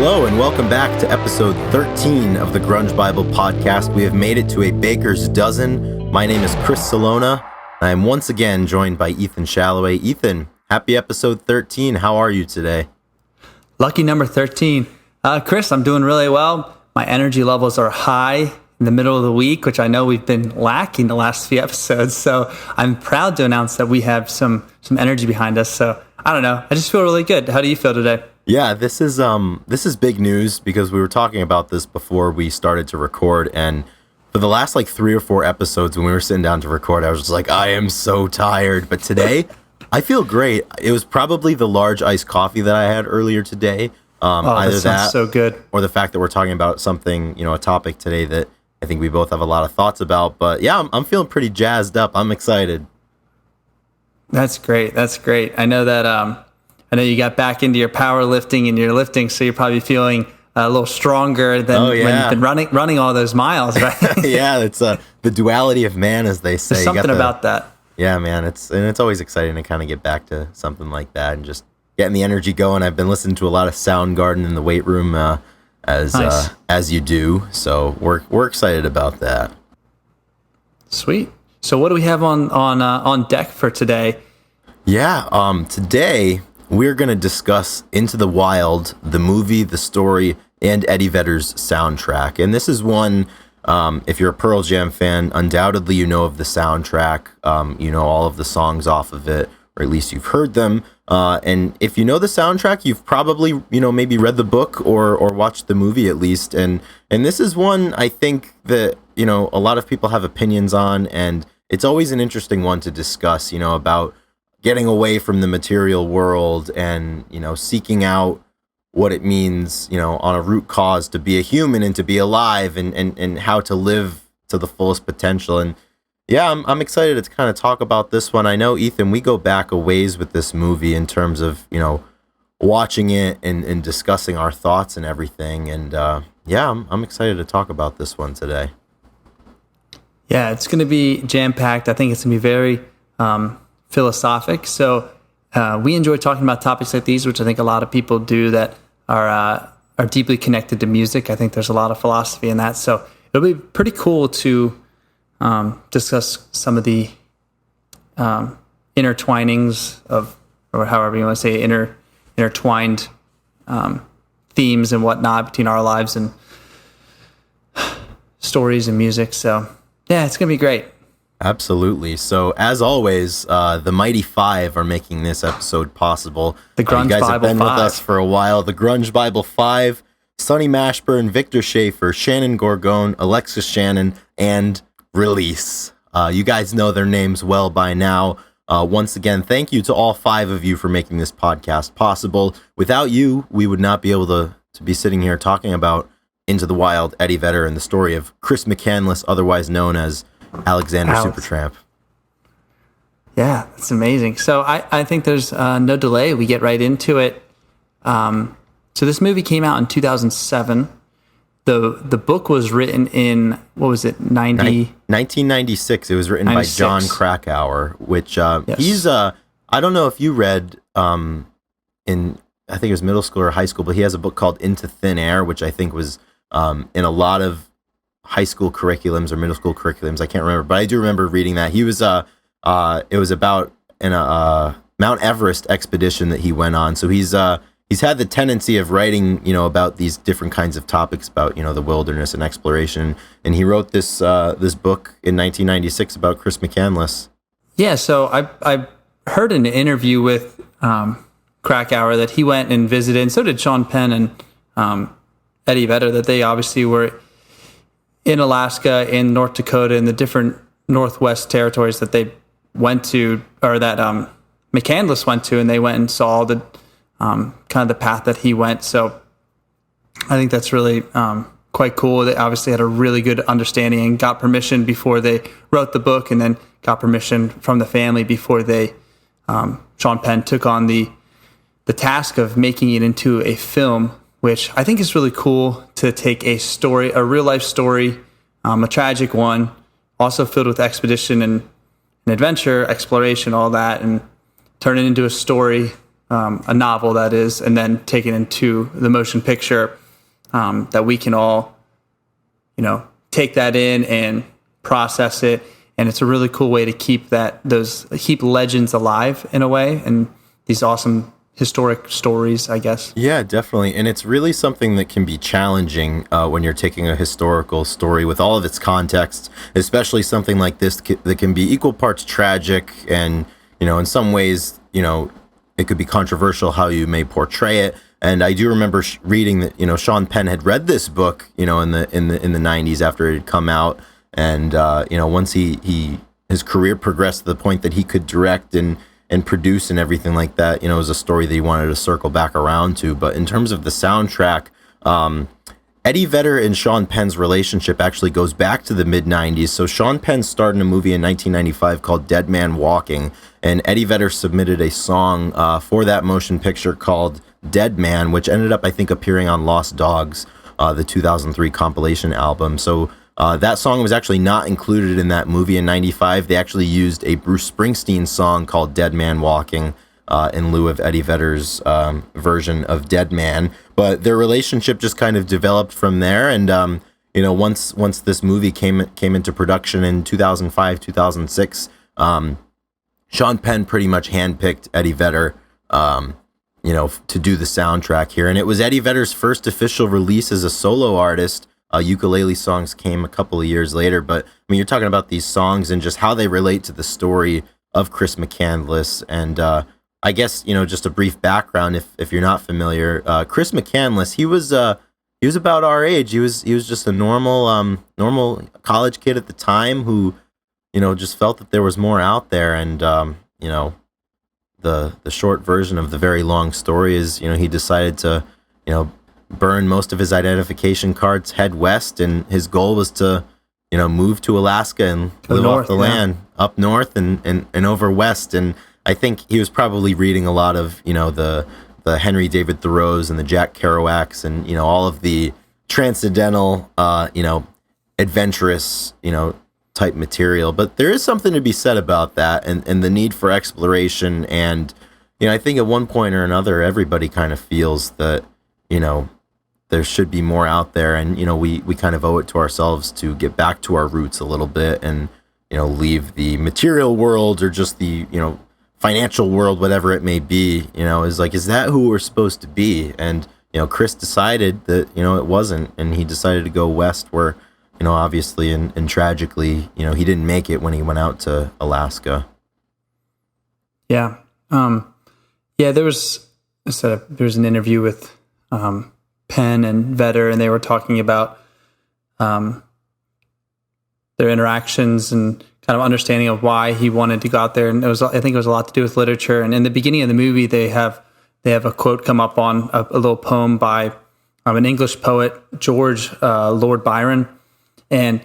Hello and welcome back to episode 13 of the Grunge Bible podcast. We have made it to a baker's dozen. My name is Chris Salona. I am once again joined by Ethan Shalloway. Ethan, happy episode 13. How are you today? Lucky number 13. Chris, I'm doing really well. My energy levels are high in the middle of the week, which I know we've been lacking the last few episodes. So I'm proud to announce that we have some energy behind us. So I don't know. I just feel really good. How do you feel today? Yeah, this is big news because we were talking about this before we started to record, and for the last 3 or 4 episodes when we were sitting down to record, I was just like, I am so tired. But today, I feel great. It was probably the large iced coffee that I had earlier today. Either that so good, or the fact that we're talking about something, a topic today that I think we both have a lot of thoughts about. But yeah, I'm feeling pretty jazzed up. I'm excited. That's great. That's great. I know that. I know you got back into your powerlifting and your lifting, so you're probably feeling a little stronger than when you've been running all those miles, right? Yeah, it's the duality of man, as they say. There's something about that. Yeah, man. It's always exciting to kind of get back to something like that and just getting the energy going. I've been listening to a lot of Soundgarden in the weight room, as you do. So we're excited about that. Sweet. So what do we have on deck for today? Yeah. Today we're going to discuss Into the Wild, the movie, the story, and Eddie Vedder's soundtrack. And this is one, if you're a Pearl Jam fan, undoubtedly you know of the soundtrack. You know all of the songs off of it, or at least you've heard them. And if you know the soundtrack, you've probably, maybe read the book or watched the movie at least. And this is one I think that, a lot of people have opinions on, and it's always an interesting one to discuss, about getting away from the material world and, seeking out what it means, on a root cause to be a human and to be alive and how to live to the fullest potential. And yeah, I'm excited to kind of talk about this one. I know, Ethan, we go back a ways with this movie in terms of, watching it and discussing our thoughts and everything. And yeah, I'm excited to talk about this one today. Yeah, it's going to be jam-packed. I think it's going to be very philosophic. So we enjoy talking about topics like these, which I think a lot of people do that are deeply connected to music. I think there's a lot of philosophy in that. So it'll be pretty cool to discuss some of the intertwinings of, or however you want to say, intertwined themes and whatnot between our lives and stories and music. So yeah, it's going to be great. Absolutely. So, as always, the Mighty Five are making this episode possible. The Grunge you guys Bible have been 5. with us for a while. The Grunge Bible 5, Sonny Mashburn, Victor Schaefer, Shannon Gorgone, Alexis Shannon, and Release. You guys know their names well by now. Once again, thank you to all 5 of you for making this podcast possible. Without you, we would not be able to be sitting here talking about Into the Wild, Eddie Vedder, and the story of Chris McCandless, otherwise known as Alexander Supertramp. Yeah, that's amazing. So I think there's no delay. We get right into it. So this movie came out in 2007. The book was written in, what was it, 1996. It was written 96. By John Krakauer, which yes. He's, I don't know if you read in, I think it was middle school or high school, but he has a book called Into Thin Air, which I think was in a lot of high school curriculums or middle school curriculums. I can't remember, but I do remember reading that. He was, it was about a Mount Everest expedition that he went on. So he's had the tendency of writing, about these different kinds of topics about, the wilderness and exploration. And he wrote this book in 1996 about Chris McCandless. Yeah. So I heard in an interview with Krakauer that he went and visited, and so did Sean Penn and Eddie Vedder, that they obviously were in Alaska, in North Dakota, in the different Northwest territories that they went to, or that McCandless went to, and they went and saw the kind of the path that he went. So I think that's really quite cool. They obviously had a really good understanding and got permission before they wrote the book, and then got permission from the family before they, Sean Penn took on the task of making it into a film, which I think is really cool to take a story, a real life story, a tragic one, also filled with expedition and adventure, exploration, all that, and turn it into a story a novel that is, and then take it into the motion picture, that we can all, take that in and process it. And it's a really cool way to keep keep legends alive in a way, and these awesome historic stories, I guess. Yeah, definitely. And it's really something that can be challenging when you're taking a historical story with all of its context, especially something like this that can be equal parts tragic and, in some ways, it could be controversial how you may portray it. And I do remember reading that, Sean Penn had read this book, in the 90s after it had come out. And, once his career progressed to the point that he could direct and produce and everything like that, it was a story that he wanted to circle back around to. But in terms of the soundtrack, Eddie Vedder and Sean Penn's relationship actually goes back to the mid-90s. So Sean Penn starred in a movie in 1995 called Dead Man Walking, and Eddie Vedder submitted a song for that motion picture called Dead Man, which ended up, I think, appearing on Lost Dogs, the 2003 compilation album. So that song was actually not included in that movie in 95. They actually used a Bruce Springsteen song called Dead Man Walking in lieu of Eddie Vedder's version of Dead Man. But their relationship just kind of developed from there. And, once this movie came into production in 2005, 2006, Sean Penn pretty much handpicked Eddie Vedder, to do the soundtrack here. And it was Eddie Vedder's first official release as a solo artist. Ukulele songs came a couple of years later, but you're talking about these songs and just how they relate to the story of Chris McCandless. And I guess, just a brief background if you're not familiar, Chris McCandless, he was about our age. He was just a normal college kid at the time who, just felt that there was more out there. And the short version of the very long story is, he decided to, burn most of his identification cards, head west, and his goal was to, move to Alaska and live off the land up north and over west. And I think he was probably reading a lot of, the Henry David Thoreaus and the Jack Kerouacs and, all of the transcendental, adventurous, type material. But there is something to be said about that and the need for exploration. And, I think at one point or another, everybody kind of feels that, there should be more out there, and we kind of owe it to ourselves to get back to our roots a little bit, and leave the material world or just the financial world, whatever it may be. Is that who we're supposed to be? And Chris decided that it wasn't, and he decided to go west, where obviously and tragically he didn't make it when he went out to Alaska. Yeah, there was an interview with Penn and Vedder, and they were talking about their interactions and kind of understanding of why he wanted to go out there. And I think it was a lot to do with literature. And in the beginning of the movie, they have a quote come up on a little poem by an English poet, George Lord Byron, and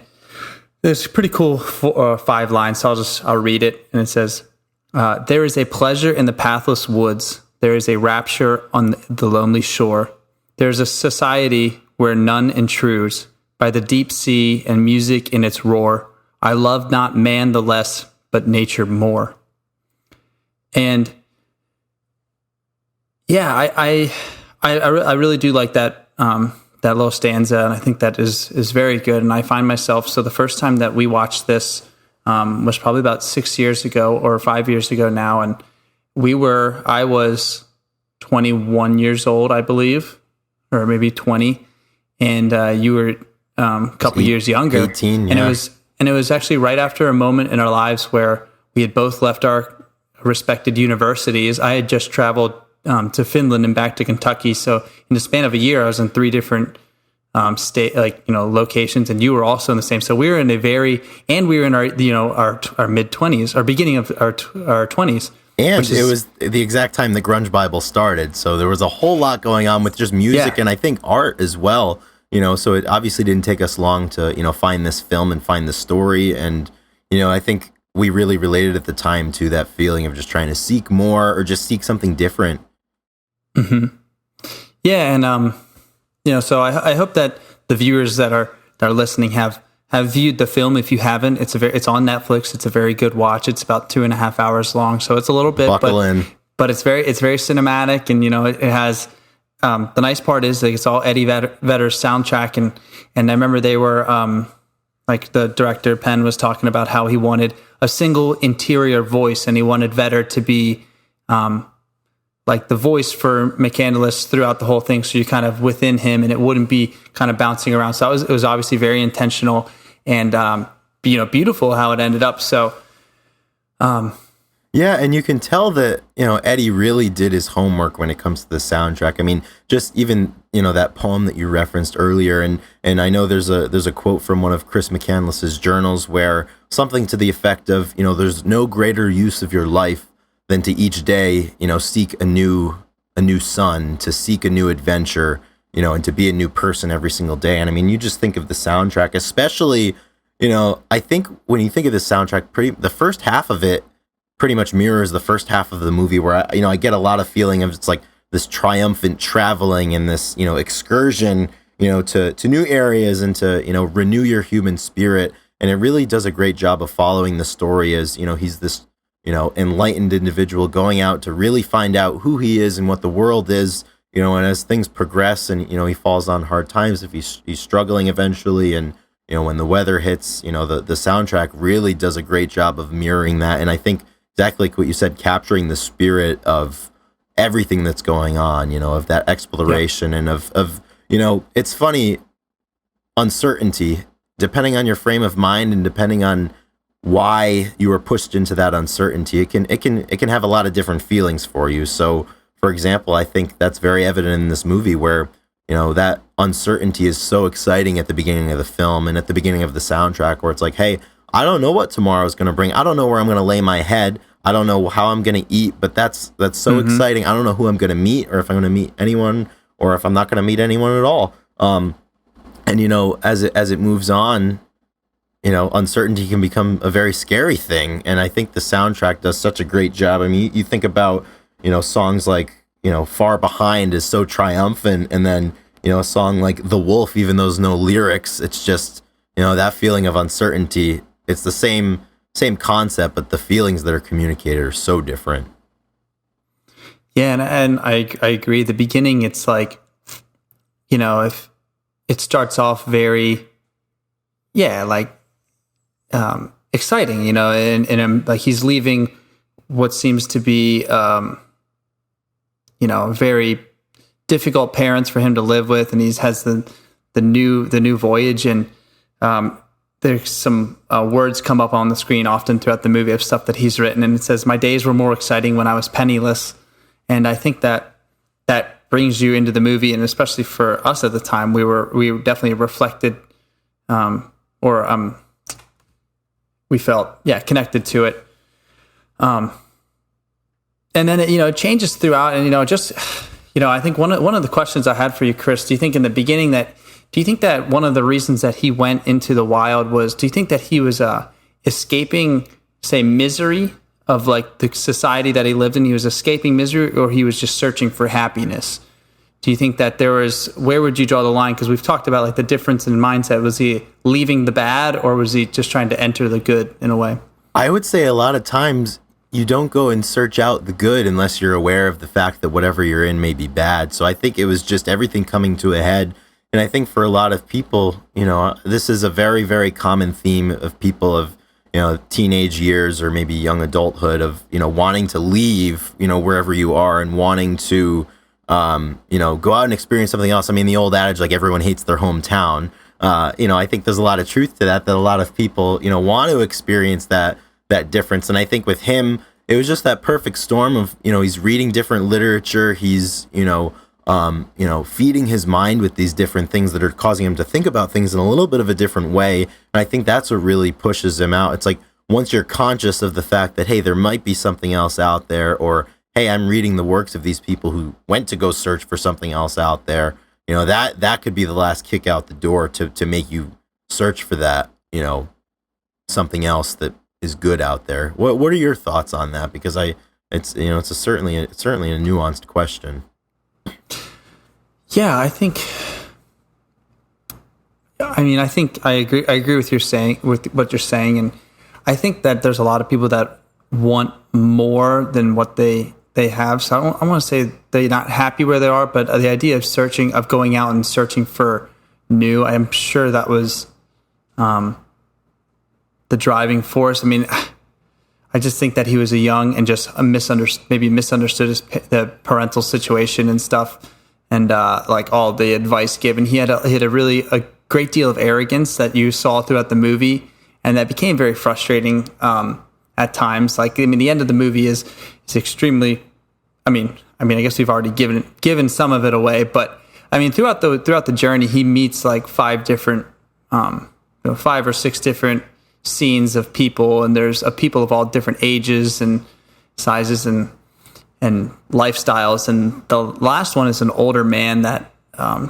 it's pretty cool 5 lines. So I'll read it, and it says, "There is a pleasure in the pathless woods. There is a rapture on the lonely shore. There is a society where none intrudes, by the deep sea and music in its roar. I love not man the less, but nature more." And yeah, I really do like that that little stanza, and I think that is very good. And I find myself, so the first time that we watched this was probably about 6 years ago or 5 years ago now, and I was 21 years old, I believe, or maybe 20, and you were a couple years younger. 18, yeah. And it was actually right after a moment in our lives where we had both left our respected universities. I had just traveled to Finland and back to Kentucky, so in the span of a year, I was in 3 different locations, and you were also in the same. So we were in we were in our mid-20s, our beginning of our 20s. And it was the exact time the Grunge Bible started, so there was a whole lot going on with just music and I think art as well. So it obviously didn't take us long to find this film and find the story, and I think we really related at the time to that feeling of just trying to seek more or just seek something different. Mm-hmm. Yeah, and so I hope that the viewers that are listening have viewed the film. If you haven't, it's on Netflix. It's a very good watch. It's about 2.5 hours long, so it's a little bit. Buckle in. but it's very cinematic, and it has the nice part is like it's all Eddie Vedder's soundtrack, and I remember they were like the director Penn was talking about how he wanted a single interior voice, and he wanted Vedder to be like the voice for McCandless throughout the whole thing, so you're kind of within him, and it wouldn't be kind of bouncing around. So it was obviously very intentional, and beautiful how it ended up. So yeah, and you can tell that Eddie really did his homework when it comes to the soundtrack. I mean, just even that poem that you referenced earlier, and I know there's a quote from one of Chris McCandless's journals where something to the effect of there's no greater use of your life than to each day seek a new sun, to seek a new adventure, and to be a new person every single day. And I mean, you just think of the soundtrack, especially I think when you think of the soundtrack, the first half of it pretty much mirrors the first half of the movie, where I get a lot of feeling of it's like this triumphant traveling and this excursion to new areas and to renew your human spirit. And it really does a great job of following the story as he's this enlightened individual going out to really find out who he is and what the world is, and as things progress and he falls on hard times, if he's struggling eventually, and when the weather hits, the soundtrack really does a great job of mirroring that. And I think exactly like what you said, capturing the spirit of everything that's going on, of that exploration. Yeah. And of it's funny, uncertainty, depending on your frame of mind and depending on why you were pushed into that uncertainty, it can have a lot of different feelings for you. So for example, I think that's very evident in this movie where that uncertainty is so exciting at the beginning of the film and at the beginning of the soundtrack, where it's like, hey, I don't know what tomorrow is going to bring. I don't know where I'm going to lay my head. I don't know how I'm going to eat, but that's so exciting. I don't know who I'm going to meet, or if I'm going to meet anyone, or if I'm not going to meet anyone at all. And as it moves on, uncertainty can become a very scary thing. And I think the soundtrack does such a great job. I mean, you think about, songs like, Far Behind is so triumphant. And then, a song like The Wolf, even though there's no lyrics, it's just, that feeling of uncertainty. It's the same concept, but the feelings that are communicated are so different. Yeah. And I agree. The beginning, it's like, if it starts off very, exciting, and like he's leaving what seems to be, very difficult parents for him to live with, and he has the new voyage, and there's some words come up on the screen often throughout the movie of stuff that he's written, and it says, "My days were more exciting when I was penniless," and I think that brings you into the movie, and especially for us at the time, we definitely reflected, we felt connected to it, and then it changes throughout, and I think one of the questions I had for you, Chris, do you think in the beginning do you think that one of the reasons that he went into the wild was, do you think that he was escaping, say, misery of like the society that he lived in? He was escaping misery, or he was just searching for happiness? Do you think that where would you draw the line? Because we've talked about like the difference in mindset. Was he leaving the bad, or was he just trying to enter the good in a way? I would say a lot of times you don't go and search out the good unless you're aware of the fact that whatever you're in may be bad. So I think it was just everything coming to a head. And I think for a lot of people, this is a very, very common theme of people of, teenage years or maybe young adulthood of, wanting to leave, wherever you are and wanting to, go out and experience something else. I mean, the old adage, like everyone hates their hometown. I think there's a lot of truth to that a lot of people, want to experience that difference. And I think with him, it was just that perfect storm of, he's reading different literature. He's, feeding his mind with these different things that are causing him to think about things in a little bit of a different way. And I think that's what really pushes him out. It's like, once you're conscious of the fact that, hey, there might be something else out there, or, hey, I'm reading the works of these people who went to go search for something else out there, that could be the last kick out the door to make you search for that, something else that is good out there. What are your thoughts on that? Because it's certainly a nuanced question. Yeah, I think I agree with what you're saying, and I think that there's a lot of people that want more than what they they have. So I want to say they're not happy where they are, but the idea of going out and searching for new, I'm sure that was the driving force. I mean, I just think that he was a young and just misunderstood the parental situation and stuff, and like all the advice given. He had a great deal of arrogance that you saw throughout the movie, and that became very frustrating at times. Like, I mean, the end of the movie is extremely. I mean, I guess we've already given some of it away, but I mean, throughout the journey, he meets like 5 or 6 different scenes of people, and there's people of all different ages and sizes and lifestyles, and the last one is an older man that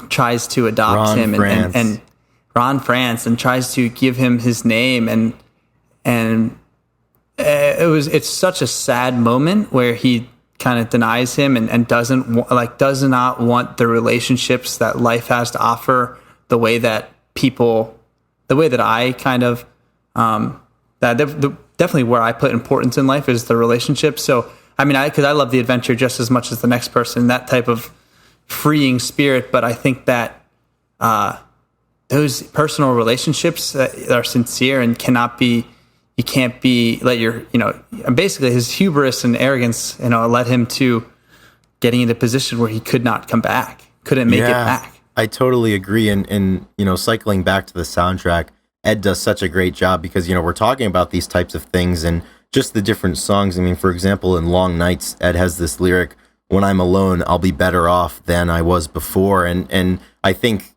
tries to adopt him, and Ron France, and tries to give him his name, and it's such a sad moment where he kind of denies him and does not want the relationships that life has to offer the way that I kind of definitely where I put importance in life is the relationship. So I mean, because I love the adventure just as much as the next person, that type of freeing spirit. But I think that those personal relationships that are sincere and you can't be basically his hubris and arrogance, led him to getting into a position where he couldn't make it back. I totally agree. And cycling back to the soundtrack, Ed does such a great job because, we're talking about these types of things and just the different songs. I mean, for example, in Long Nights, Ed has this lyric, "When I'm alone, I'll be better off than I was before." And I think,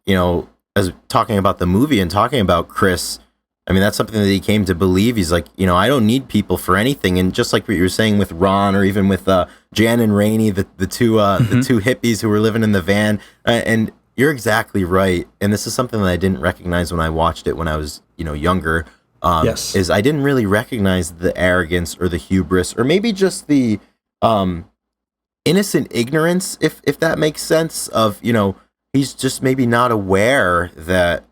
as talking about the movie and talking about Chris, I mean, that's something that he came to believe. He's like, I don't need people for anything. And just like what you were saying with Ron, or even with Jan and Rainey, the two hippies who were living in the van, and you're exactly right. And this is something that I didn't recognize when I watched it when I was, younger. Yes. Is I didn't really recognize the arrogance or the hubris, or maybe just the innocent ignorance, if that makes sense, of, he's just maybe not aware that,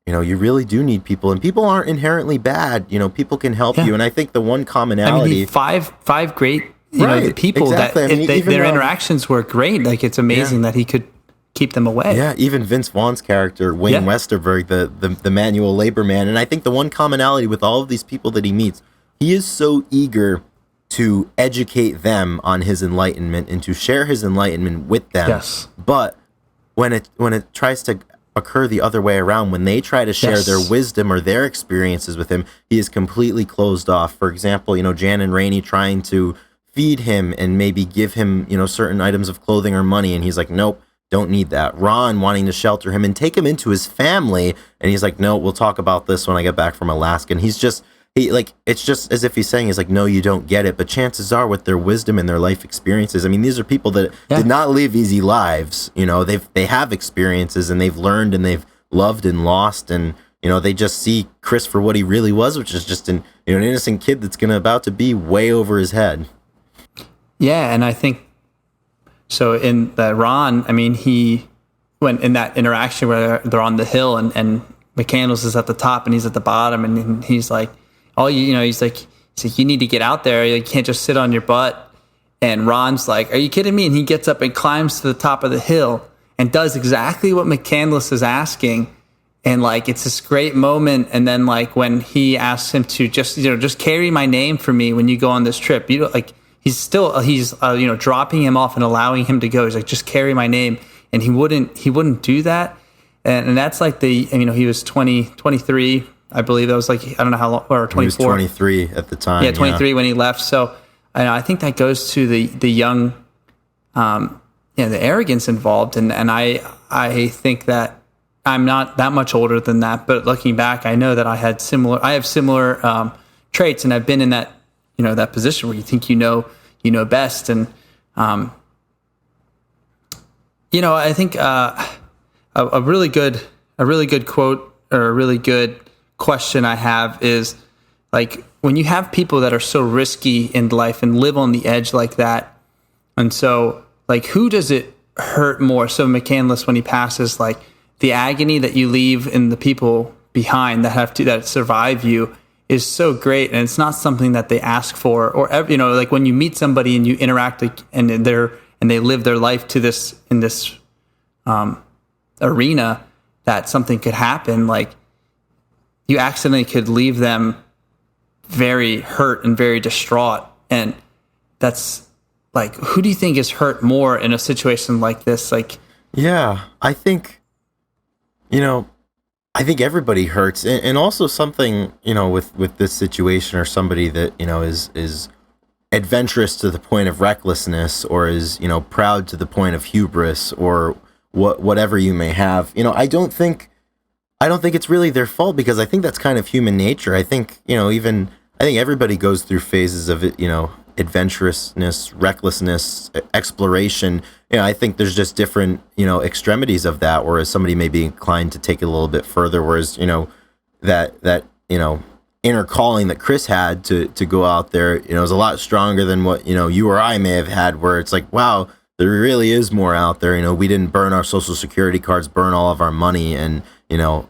you really do need people, and people aren't inherently bad. People can help you. And I think the one commonality, five great, the people exactly. Their interactions were great. Like, it's amazing that he could keep them away. Yeah, even Vince Vaughn's character, Wayne Westerberg, the manual labor man. And I think the one commonality with all of these people that he meets, he is so eager to educate them on his enlightenment and to share his enlightenment with them. Yes. But when it tries to occur the other way around, when they try to share their wisdom or their experiences with him, he is completely closed off. For example, Jan and Rainey trying to feed him and maybe give him, certain items of clothing or money, and he's like, nope, don't need that. Ron wanting to shelter him and take him into his family, and he's like, no, we'll talk about this when I get back from Alaska. And it's just as if he's saying, he's like, no, you don't get it. But chances are, with their wisdom and their life experiences, I mean, these are people that did not live easy lives. They have experiences, and they've learned, and they've loved and lost, and they just see Chris for what he really was, which is just an innocent kid that's about to be way over his head. Yeah, and I think so. In the Ron, I mean, he went in that interaction where they're on the hill, and McCandless is at the top and he's at the bottom, and he's like, he's like, you need to get out there. You can't just sit on your butt. And Ron's like, are you kidding me? And he gets up and climbs to the top of the hill and does exactly what McCandless is asking. And like, it's this great moment. And then like, when he asks him to just carry my name for me when you go on this trip, he's dropping him off and allowing him to go. He's like, just carry my name. And he wouldn't do that. And that's like he was 23, I believe. That was like, I don't know how long, or 24. He was 23 at the time. Yeah, 23 when he left. So I think that goes to the young, the arrogance involved. And I think that I'm not that much older than that, but looking back, I know that I have similar traits, and I've been in that, that position where you think you know best. And, I think a really good quote, or a really good question I have is, like, when you have people that are so risky in life and live on the edge like that, and so, like, who does it hurt more? So McCandless, when he passes, like, the agony that you leave in the people behind that survive you, is so great, and it's not something that they ask for, or like when you meet somebody and you interact, and they live their life to this in this arena, that something could happen. Like, you accidentally could leave them very hurt and very distraught, and that's like, who do you think is hurt more in a situation like this? Like, yeah, I think, I think everybody hurts, and also something, with this situation, or somebody that, is adventurous to the point of recklessness, or is, proud to the point of hubris, or whatever you may have. I don't think it's really their fault, because I think that's kind of human nature. I think, I think everybody goes through phases of it, adventurousness, recklessness, exploration. I think there's just different, extremities of that, whereas somebody may be inclined to take it a little bit further, whereas, that inner calling that Chris had to go out there, is a lot stronger than what, you or I may have had, where it's like, wow, there really is more out there. We didn't burn our Social Security cards, burn all of our money, and,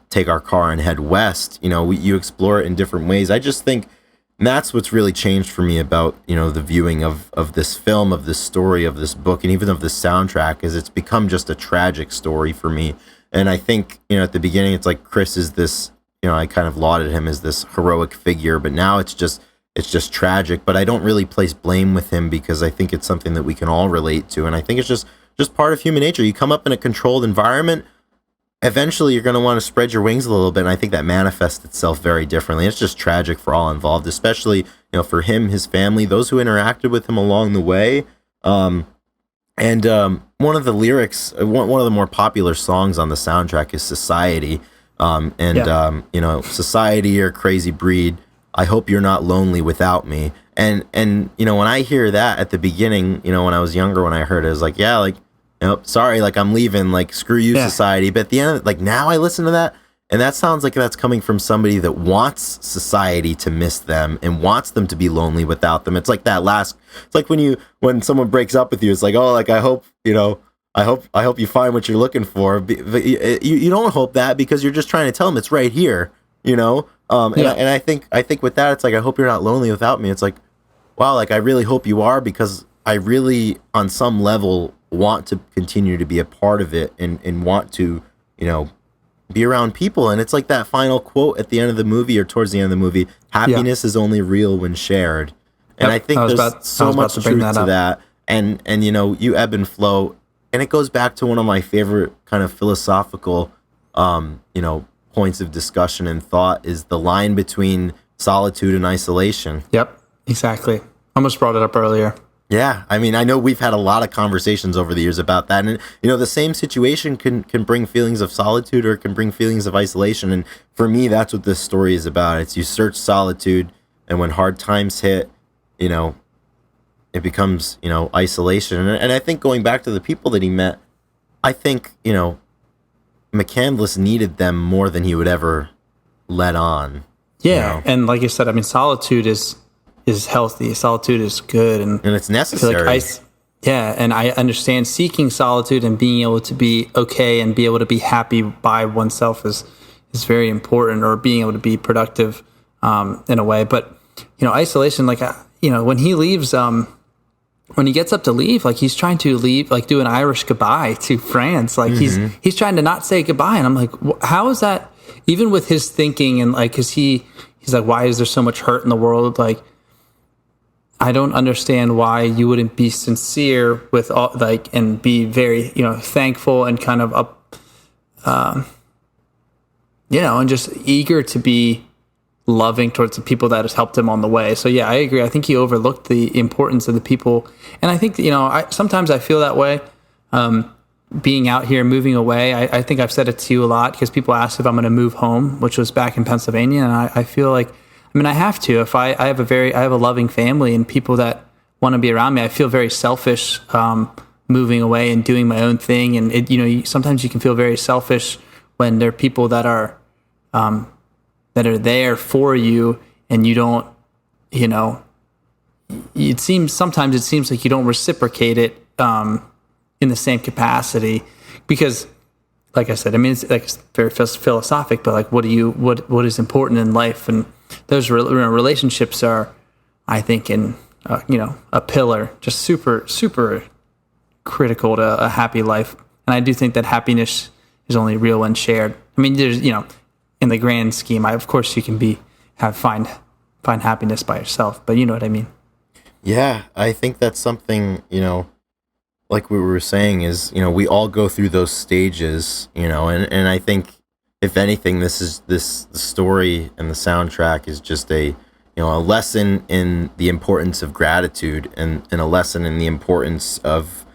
take our car and head west. You explore it in different ways. I just think that's what's really changed for me about, the viewing of this film, of this story, of this book, and even of this soundtrack, is it's become just a tragic story for me. And I think, at the beginning, it's like Chris is this, I kind of lauded him as this heroic figure, but now it's just tragic. But I don't really place blame with him, because I think it's something that we can all relate to. And I think it's just part of human nature. You come up in a controlled environment, eventually you're going to want to spread your wings a little bit, and I think that manifests itself very differently. It's just tragic for all involved, especially, for him, his family, those who interacted with him along the way. One of the lyrics, one of the more popular songs on the soundtrack is Society. Society, you're a crazy breed. I hope you're not lonely without me. And when I hear that at the beginning, when I was younger, when I heard it, I was like, yeah, like, sorry, like, I'm leaving, like, screw you, society. But at the end, like, now I listen to that, and that sounds like that's coming from somebody that wants society to miss them and wants them to be lonely without them. It's like it's like when someone breaks up with you, it's like, oh, like, I hope you find what you're looking for. But you don't hope that, because you're just trying to tell them it's right here, And I think with that, it's like, I hope you're not lonely without me. It's like, wow, like, I really hope you are, because I really, on some level, want to continue to be a part of it, and want to, be around people. And it's like that final quote at the end of the movie, or towards the end of the movie, happiness is only real when shared. And I think there's so much truth to that. And you ebb and flow. And it goes back to one of my favorite kind of philosophical, points of discussion and thought, is the line between solitude and isolation. Yep, exactly. Almost brought it up earlier. Yeah, I mean, I know we've had a lot of conversations over the years about that, and the same situation can bring feelings of solitude, or it can bring feelings of isolation. And for me, that's what this story is about. It's, you search solitude, and when hard times hit, it becomes isolation. And I think, going back to the people that he met, I think McCandless needed them more than he would ever let on. Yeah, and like you said, I mean, solitude is healthy. Solitude is good, and it's necessary. And I understand seeking solitude and being able to be okay and be able to be happy by oneself is very important, or being able to be productive in a way. But isolation, like when he leaves, when he gets up to leave, like, he's trying to leave, like, do an Irish goodbye to France. Like, he's trying to not say goodbye, and I'm like, how is that? Even with his thinking, and like, cause he's like, why is there so much hurt in the world? Like, I don't understand why you wouldn't be sincere with all, like, and be very, thankful and kind of up, and just eager to be loving towards the people that has helped him on the way. So yeah, I agree. I think he overlooked the importance of the people. And I think, sometimes I feel that way, being out here, moving away. I think I've said it to you a lot, because people ask if I'm going to move home, which was back in Pennsylvania. And I feel like, I have to. If I have a loving family and people that want to be around me, I feel very selfish moving away and doing my own thing. And sometimes you can feel very selfish when there are people that are there for you, and you don't. Sometimes it seems like you don't reciprocate it in the same capacity, because, like I said, it's like, it's very philosophic, but like, what is important in life? And those relationships are, I think, in a pillar, just super super critical to a happy life. And I do think that happiness is only real when shared. I mean, there's in the grand scheme, of course you can find happiness by yourself, but you know what I mean. Yeah, I think that's something, like we were saying is, we all go through those stages, and I think if anything, the story and the soundtrack is just a lesson in the importance of gratitude and a lesson in the importance of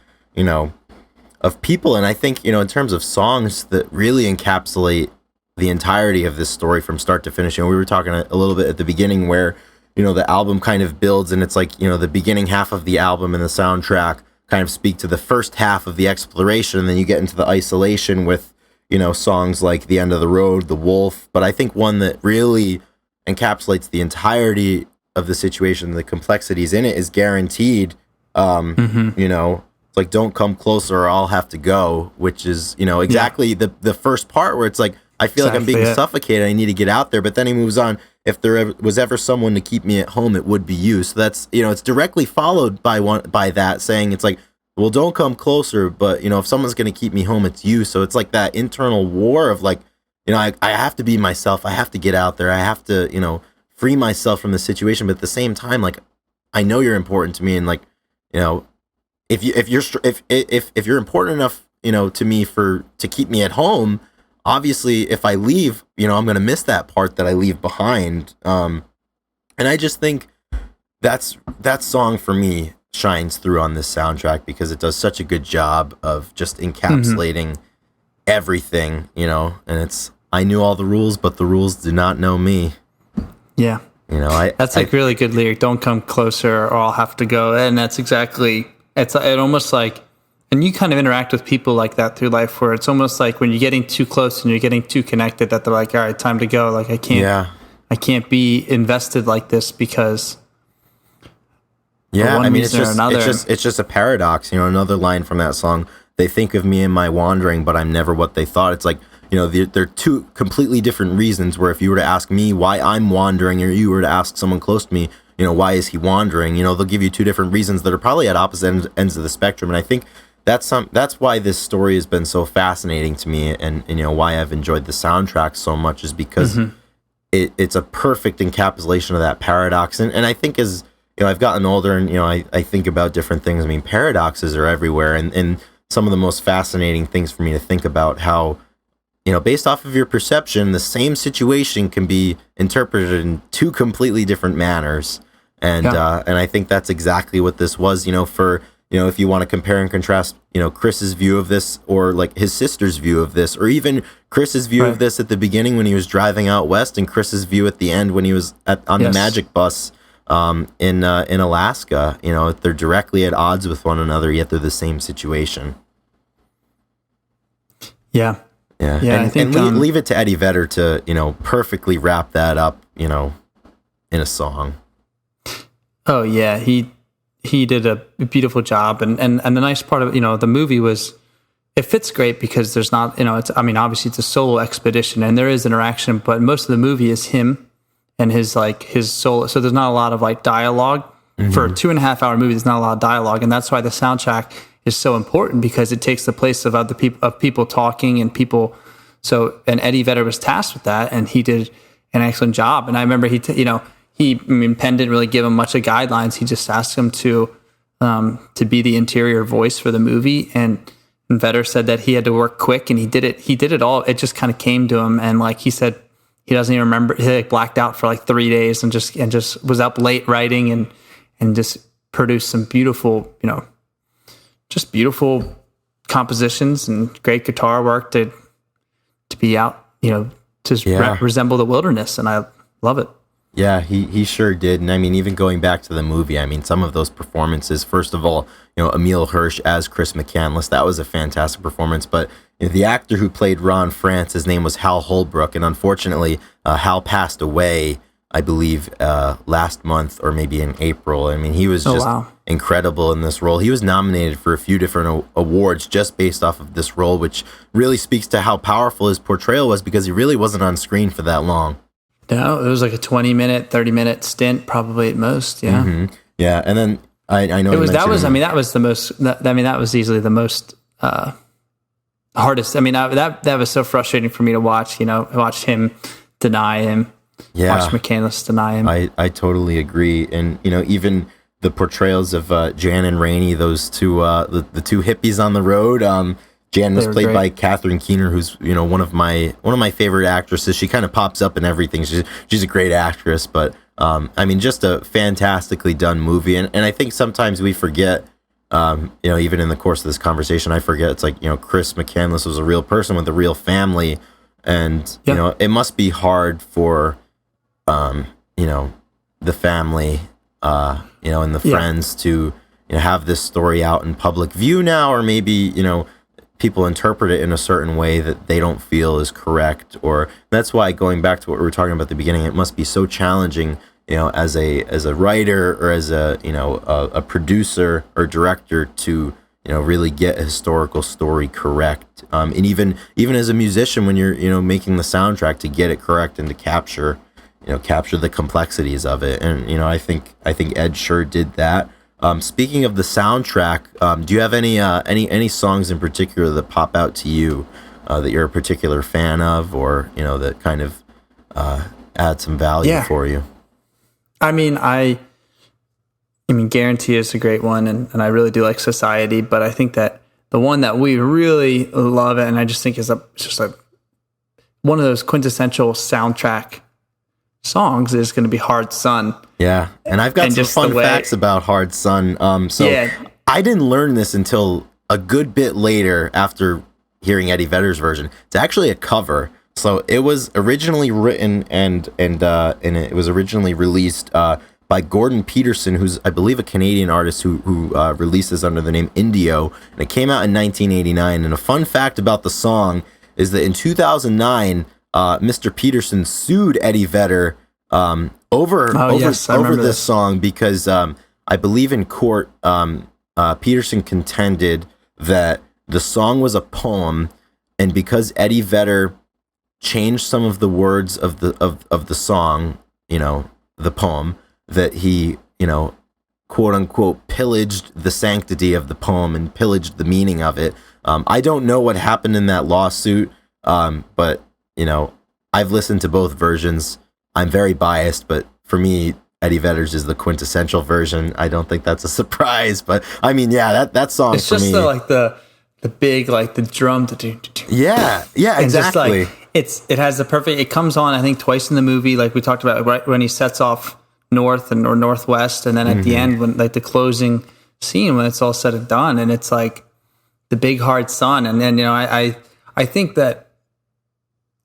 people. And I think, in terms of songs that really encapsulate the entirety of this story from start to finish, we were talking a little bit at the beginning where, the album kind of builds, and it's like, the beginning half of the album and the soundtrack kind of speak to the first half of the exploration, and then you get into the isolation with, songs like The End of the Road, The Wolf. But I think one that really encapsulates the entirety of the situation, the complexities in it, is Guaranteed. It's like, don't come closer or I'll have to go, which is, exactly the first part where it's like, I feel like I'm being suffocated. I need to get out there. But then he moves on. If there was ever someone to keep me at home, it would be you. So that's, it's directly followed by that saying, it's like, well, don't come closer. But, if someone's going to keep me home, it's you. So it's like that internal war of like, I have to be myself. I have to get out there. I have to, free myself from the situation. But at the same time, like, I know you're important to me. And like, if you're important enough, to me to keep me at home, obviously, if I leave, I'm going to miss that part that I leave behind. And I just think that song for me shines through on this soundtrack because it does such a good job of just encapsulating everything, and it's, I knew all the rules, but the rules do not know me. Yeah. That's a really good lyric. Don't come closer or I'll have to go. And that's exactly, it almost like, and you kind of interact with people like that through life where it's almost like when you're getting too close and you're getting too connected that they're like, all right, time to go. Like I can't be invested like this because I mean, it's just a paradox, another line from that song. They think of me in my wandering, but I'm never what they thought. It's like, they're two completely different reasons where if you were to ask me why I'm wandering or you were to ask someone close to me, why is he wandering? They'll give you two different reasons that are probably at opposite ends of the spectrum. And I think that's why this story has been so fascinating to me, and why I've enjoyed the soundtrack so much is because it's a perfect encapsulation of that paradox. And I think as I've gotten older and I think about different things. I mean, paradoxes are everywhere, and some of the most fascinating things for me to think about how based off of your perception, the same situation can be interpreted in two completely different manners. And I think that's exactly what this was. For if you want to compare and contrast, Chris's view of this or like his sister's view of this, or even Chris's view of this at the beginning when he was driving out west and Chris's view at the end when he was on the Magic Bus in Alaska, they're directly at odds with one another, yet they're the same situation. Yeah. And, I think, leave it to Eddie Vedder to, perfectly wrap that up, in a song. Oh yeah. He did a beautiful job, and the nice part of the movie was it fits great because there's not obviously it's a solo expedition and there is interaction, but most of the movie is him and his solo. So there's not a lot of like dialogue for a 2.5 hour movie. There's not a lot of dialogue, and that's why the soundtrack is so important because it takes the place of other people talking and people. So and Eddie Vedder was tasked with that, and he did an excellent job. And I remember Penn didn't really give him much of guidelines. He just asked him to be the interior voice for the movie. And Vedder said that he had to work quick, and he did it. He did it all. It just kind of came to him. And like he said, he doesn't even remember. He like blacked out for like 3 days and just was up late writing and just produced some beautiful, just beautiful compositions and great guitar work to be out, to resemble the wilderness. And I love it. Yeah, he sure did. And I mean, even going back to the movie, I mean, some of those performances, first of all, Emile Hirsch as Chris McCandless, that was a fantastic performance. But the actor who played Ron France, his name was Hal Holbrook. And unfortunately, Hal passed away, I believe, last month or maybe in April. I mean, he was just incredible in this role. He was nominated for a few different awards just based off of this role, which really speaks to how powerful his portrayal was because he really wasn't on screen for that long. it was like a 20-minute, 30-minute stint, probably at most. Yeah. Mm-hmm. Yeah. And then I know that was easily the most hardest. I mean, that was so frustrating for me to watch. I watched him deny him. Yeah. Watched McCandless deny him. I totally agree. And, even the portrayals of Jan and Rainey, those two, the two hippies on the road. Jan was played by Catherine Keener, who's, one of my favorite actresses. She kind of pops up in everything. She's a great actress, but just a fantastically done movie. And I think sometimes we forget, even in the course of this conversation, I forget it's like, Chris McCandless was a real person with a real family. And, it must be hard for, the family, and the friends to, have this story out in public view now, or maybe, people interpret it in a certain way that they don't feel is correct. Or that's why, going back to what we were talking about at the beginning, it must be so challenging, as a writer or as a producer or director to, really get a historical story correct. And even as a musician, when you're, making the soundtrack, to get it correct and to capture the complexities of it. And, I think Ed sure did that. Speaking of the soundtrack, do you have any songs in particular that pop out to you that you're a particular fan of, or that kind of add some value for you? I mean, Guarantee is a great one, and I really do like Society. But I think that the one that we really love, and I just think is just one of those quintessential soundtrack songs, is going to be Hard Sun. Yeah, and I've got some fun facts about Hard Sun. I didn't learn this until a good bit later after hearing Eddie Vedder's version. It's actually a cover. So it was originally written and it was originally released by Gordon Peterson, who's, I believe, a Canadian artist who released this under the name Indio, and it came out in 1989. And a fun fact about the song is that in 2009, Mr. Peterson sued Eddie Vedder over this song because I believe in court, Peterson contended that the song was a poem, and because Eddie Vedder changed some of the words of the song, the poem, that he, quote unquote, pillaged the sanctity of the poem and pillaged the meaning of it. I don't know what happened in that lawsuit, but I've listened to both versions. I'm very biased, but for me, Eddie Vedder's is the quintessential version. I don't think that's a surprise, but I mean, yeah, that song it's for me. It's just the big, the drum. Yeah, exactly. It has the perfect. It comes on, I think, twice in the movie, like we talked about, right when he sets off north or northwest, and then at the end, when the closing scene, when it's all said and done, and it's like the big hard sun, and then I think that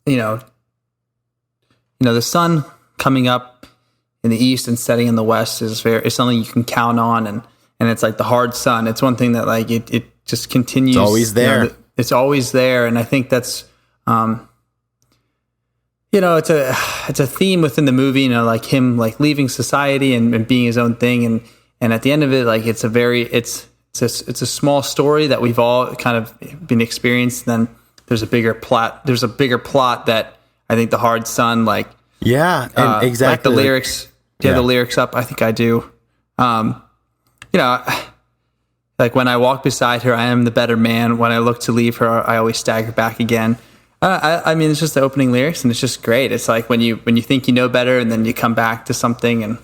the sun coming up in the east and setting in the west is something you can count on, and it's like the hard sun. It's one thing that it just continues. It's always there. It's always there, and I think that's it's a theme within the movie. Like him leaving society and being his own thing, and at the end of it, it's a small story that we've all kind of been experienced. Then there's a bigger plot. There's a bigger plot that I think the hard sun exactly the lyrics. Do you have the lyrics up? I think I do. When I walk beside her, I am the better man. When I look to leave her, I always stagger back again. I mean, it's just the opening lyrics, and it's just great. It's like when you think you know better, and then you come back to something, and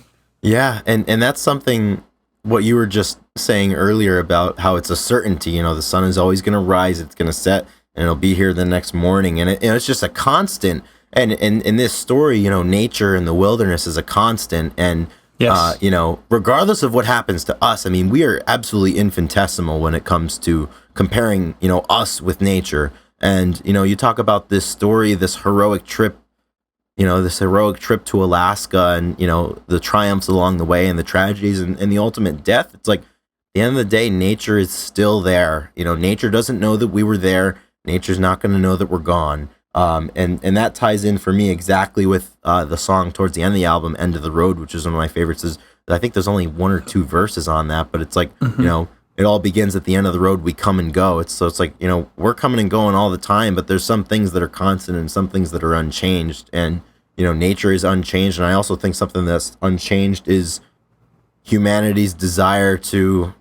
and that's something what you were just saying earlier about how it's a certainty. The sun is always going to rise, it's going to set, and it'll be here the next morning, and it's just a constant. And in this story, nature and the wilderness is a constant, and yes. Regardless of what happens to us, I mean, we are absolutely infinitesimal when it comes to comparing, us with nature. And, you talk about this story, this heroic trip to Alaska, and, the triumphs along the way and the tragedies and the ultimate death. It's like, at the end of the day, nature is still there. Nature doesn't know that we were there. Nature's not going to know that we're gone. And that ties in for me exactly with the song towards the end of the album, End of the Road, which is one of my favorites. I think there's only one or two verses on that, but it's like, it all begins at the end of the road, we come and go. It's like, we're coming and going all the time, but there's some things that are constant and some things that are unchanged. And, nature is unchanged. And I also think something that's unchanged is humanity's desire to,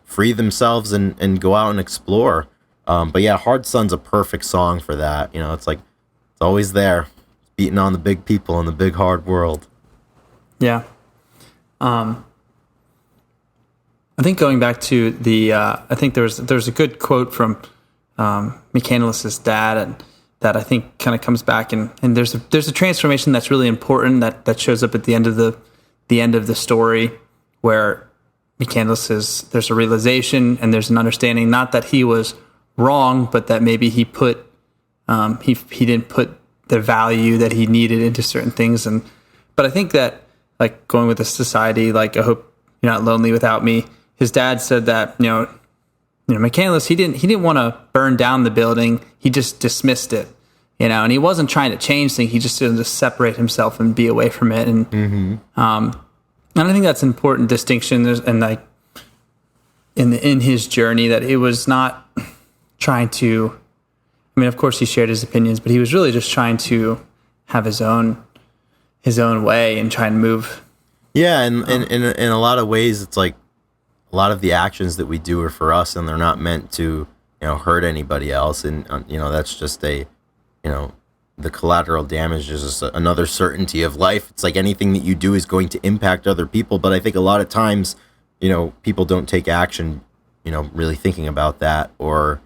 free themselves and go out and explore. But yeah, Hard Sun's a perfect song for that. It's like, it's always there, beating on the big people in the big hard world. Yeah. I think going back to I think there's a good quote from McCandless's dad, and that I think kind of comes back, and there's a transformation that's really important that shows up at the end of the story, where McCandless there's a realization and there's an understanding, not that he was wrong, but that maybe he didn't put the value that he needed into certain things. But I think that, like, going with the society, like, I hope you're not lonely without me. His dad said that, McCandless, he didn't want to burn down the building. He just dismissed it, and he wasn't trying to change things. He just didn't separate himself and be away from it. And, and I think that's an important distinction. And like in his journey, that it was not trying to, of course he shared his opinions, but he was really just trying to have his own way and try and move. Yeah. And in a lot of ways, it's like a lot of the actions that we do are for us, and they're not meant to, hurt anybody else. And, that's just the collateral damage is just another certainty of life. It's like anything that you do is going to impact other people. But I think a lot of times, people don't take action, really thinking about that, or,